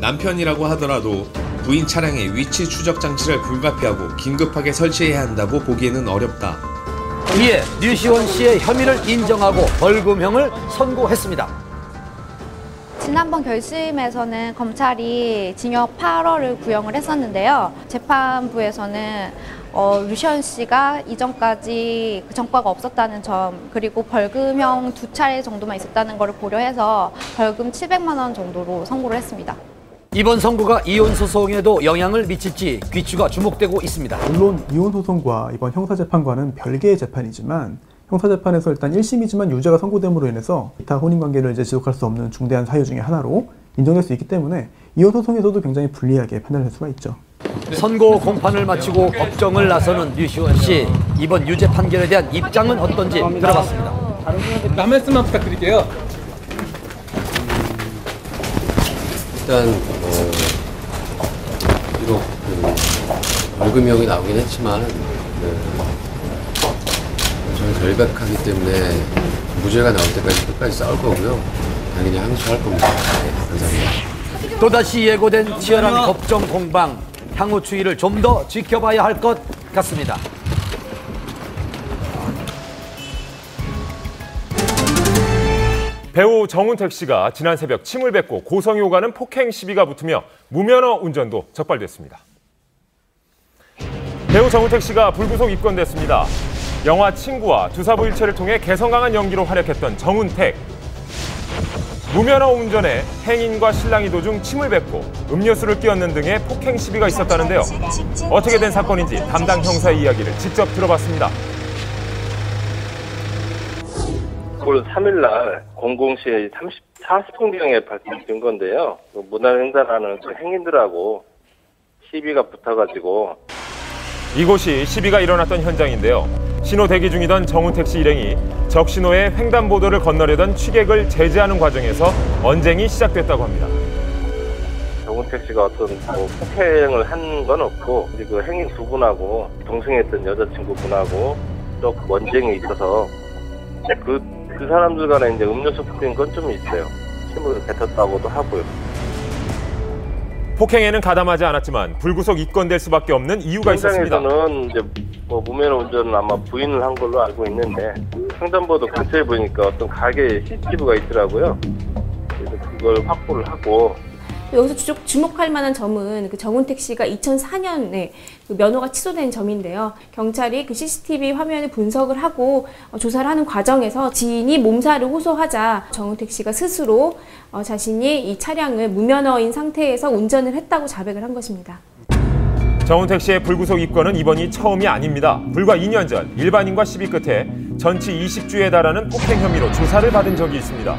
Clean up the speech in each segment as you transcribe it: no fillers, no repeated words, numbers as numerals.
남편이라고 하더라도 부인 차량의 위치 추적 장치를 불가피하고 긴급하게 설치해야 한다고 보기에는 어렵다. 이에 류시원 씨의 혐의를 인정하고 벌금형을 선고했습니다. 지난번 결심에서는 검찰이 징역 8월을 구형을 했었는데요. 재판부에서는 류시원 씨가 이전까지 전과가 없었다는 점, 그리고 벌금형 2차례 정도만 있었다는 것을 고려해서 벌금 700만 원 정도로 선고를 했습니다. 이번 선고가 이혼 소송에도 영향을 미칠지 귀추가 주목되고 있습니다. 물론 이혼 소송과 이번 형사재판과는 별개의 재판이지만 형사재판에서 일단 1심이지만 유죄가 선고됨으로 인해서 기타 혼인관계를 지속할 수 없는 중대한 사유 중에 하나로 인정될 수 있기 때문에 이혼 소송에서도 굉장히 불리하게 판단할 수가 있죠. 선고 공판을 마치고 법정을 나서는 류시원 씨. 이번 유죄 판결에 대한 입장은 어떤지 들어봤습니다. 한 말씀만 부탁드릴게요. 일단 비록 벌금형이 나오긴 했지만 저는 결백하기 때문에 무죄가 나올 때까지 끝까지 싸울 거고요. 당연히 항소할 겁니다. 네, 감사합니다. 또다시 예고된 치열한 법정 공방. 향후 추이를 좀 더 지켜봐야 할 것 같습니다. 배우 정운택 씨가 지난 새벽 침을 뱉고 고성이 오가는 폭행 시비가 붙으며 무면허 운전도 적발됐습니다. 배우 정운택 씨가 불구속 입건됐습니다. 영화 친구와 두사부일체를 통해 개성 강한 연기로 활약했던 정운택. 무면허 운전에 행인과 신랑이 도중 침을 뱉고 음료수를 끼얹는 등의 폭행 시비가 있었다는데요. 어떻게 된 사건인지 담당 형사의 이야기를 직접 들어봤습니다. 올 3일날 00시 40분경에 발생된 건데요. 문화행사라는 행인들하고 시비가 붙어가지고 이곳이 시비가 일어났던 현장인데요. 신호 대기 중이던 정운택 씨 일행이 적신호에 횡단보도를 건너려던 취객을 제지하는 과정에서 언쟁이 시작됐다고 합니다. 정운택 씨가 어떤 폭행을 한 건 없고 그 행인 두 분하고 동승했던 여자친구분하고 또 언쟁이 있어서 그 사람들 간에 이제 음료수 뿌린 건 좀 있어요. 침을 뱉었다고도 하고요. 폭행에는 가담하지 않았지만 불구속 입건될 수밖에 없는 이유가 있었습니다. 현장에서는 이제 무면허 운전은 아마 부인을 한 걸로 알고 있는데 횡단보도 근처에 보니까 어떤 가게에 CCTV가 있더라고요. 그래서 그걸 확보를 하고. 여기서 주목할 만한 점은 그 정운택 씨가 2004년에 그 면허가 취소된 점인데요. 경찰이 그 CCTV 화면을 분석을 하고 조사를 하는 과정에서 지인이 몸살을 호소하자 정운택 씨가 스스로 자신이 이 차량을 무면허인 상태에서 운전을 했다고 자백을 한 것입니다. 정운택 씨의 불구속 입건은 이번이 처음이 아닙니다. 불과 2년 전 일반인과 시비 끝에 전치 20주에 달하는 폭행 혐의로 조사를 받은 적이 있습니다.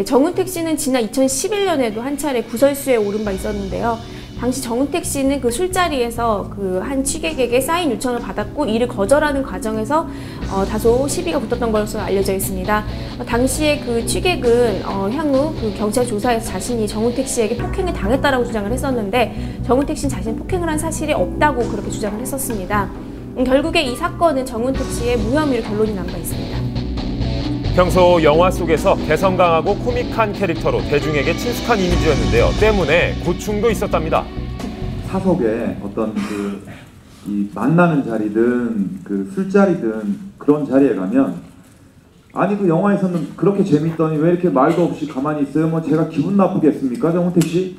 정운택 씨는 지난 2011년에도 한 차례 구설수에 오른 바 있었는데요. 당시 정운택 씨는 그 술자리에서 그 한 취객에게 사인 요청을 받았고 이를 거절하는 과정에서 다소 시비가 붙었던 것으로 알려져 있습니다. 당시에 그 취객은 향후 그 경찰 조사에서 자신이 정운택 씨에게 폭행을 당했다라고 주장을 했었는데 정운택 씨는 자신 폭행을 한 사실이 없다고 그렇게 주장을 했었습니다. 결국에 이 사건은 정운택 씨의 무혐의로 결론이 난 바 있습니다. 평소 영화 속에서 개성 강하고 코믹한 캐릭터로 대중에게 친숙한 이미지였는데요. 때문에 고충도 있었답니다. 사석에 어떤 이 만나는 자리든 그 술자리든 그런 자리에 가면 아니 그 영화에서는 그렇게 재밌더니 왜 이렇게 말도 없이 가만히 있어요? 뭐 제가 기분 나쁘겠습니까? 정운택 씨?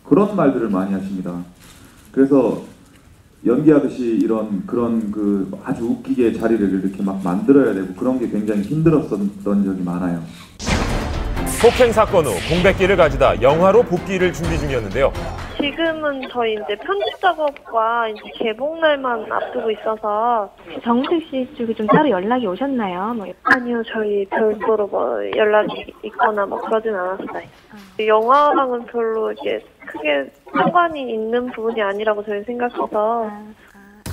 그런 말들을 많이 하십니다. 그래서 연기하듯이 그런 그 아주 웃기게 자리를 이렇게 막 만들어야 되고 그런 게 굉장히 힘들었던 적이 많아요. 폭행 사건 후 공백기를 가지다 영화로 복귀를 준비 중이었는데요. 지금은 저희 이제 편집 작업과 이제 개봉날만 앞두고 있어서 정운택 씨 쪽에 좀 따로 연락이 오셨나요? 아니요, 저희 별도로 연락이 있거나 그러진 않았어요. 영화랑은 별로 이제 크게 상관이 있는 부분이 아니라고 저희 생각해서.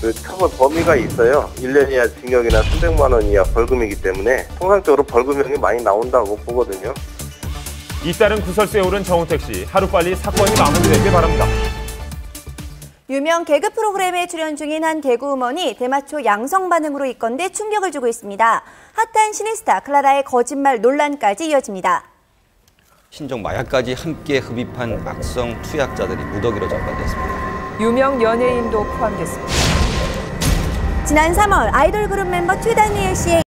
그 처벌 범위가 있어요. 1년 이하 징역이나 300만 원 이하 벌금이기 때문에 통상적으로 벌금형이 많이 나온다고 보거든요. 잇따른 구설수에 오른 정운택 씨, 하루빨리 사건이 마무리되길 바랍니다. 유명 개그 프로그램에 출연 중인 한 개그우먼이 대마초 양성 반응으로 입건돼 충격을 주고 있습니다. 핫한 신인스타 클라라의 거짓말 논란까지 이어집니다. 신종 마약까지 함께 흡입한 악성 투약자들이 무더기로 전파됐습니다. 유명 연예인도 포함됐습니다. 지난 3월 아이돌 그룹 멤버 2다니엘 씨의